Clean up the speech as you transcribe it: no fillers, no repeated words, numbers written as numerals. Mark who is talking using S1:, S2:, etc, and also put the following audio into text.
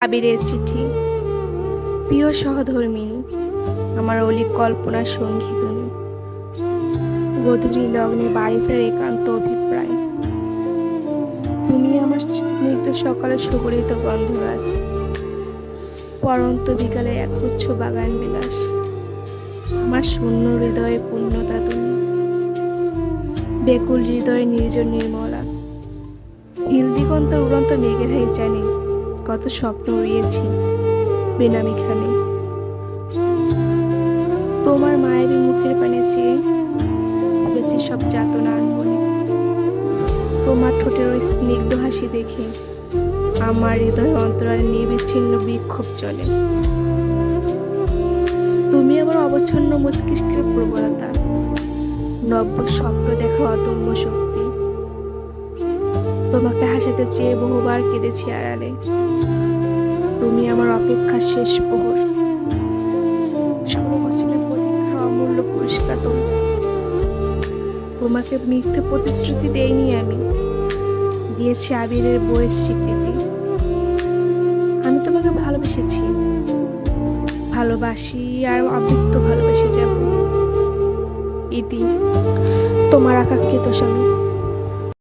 S1: আবিরের চিঠি। প্রিয় সহধর্মিণী, আমার অলিক কল্পনার সঙ্গী তুমি। গধূলি লগ্নে বাড়ি ফেরার একান্ত অভিপ্রায়। তুমি আমার স্নিগ্ধ সকালের সুগরিত গন্ধ আছে, পরন্ত বিকালে একগুচ্ছ বাগান বিলাস। আমার শূন্য হৃদয়ে পূর্ণতা তুমি, বেকুল হৃদয়ে নির্জন নির্মলা। হিল দিগন্তর উড়ন্ত মেঘের হাই জানি কত স্বপ্ন উড়িয়েছি বেনামিখানে। তোমার মায়াবী মুখের পানে চেয়ে ভুলেছি সব যাতনা মনে। তোমার ঠোঁটের ওই স্নিগ্ধ হাসি দেখে আমার হৃদয় অন্তরালে নির্বিচ্ছিন্ন বিক্ষোভ চলে। তুমি আমার অবচ্ছন্ন মস্তিষ্কের প্রবলতা, নব্য স্বপ্ন দেখার অদম্য শক্তি। তোমাকে হাসাতে চেয়ে বহুবার কেঁদেছি আড়ালে। তুমি আমার অপেক্ষার শেষ প্রহর, 16 বছরের প্রতীক্ষার অমূল্য পুরস্কার তুমি। তোমাকে মিথ্যে প্রতিশ্রুতি দেইনি আমি, দিয়েছি আবিরের বইয়ের স্বীকৃতি। আমি তোমাকে ভালোবেসেছি, ভালোবাসি আর অবৃত্ত ভালোবেসে যাব। ইতি, তোমার আকাঙ্ক্ষিত স্বামী।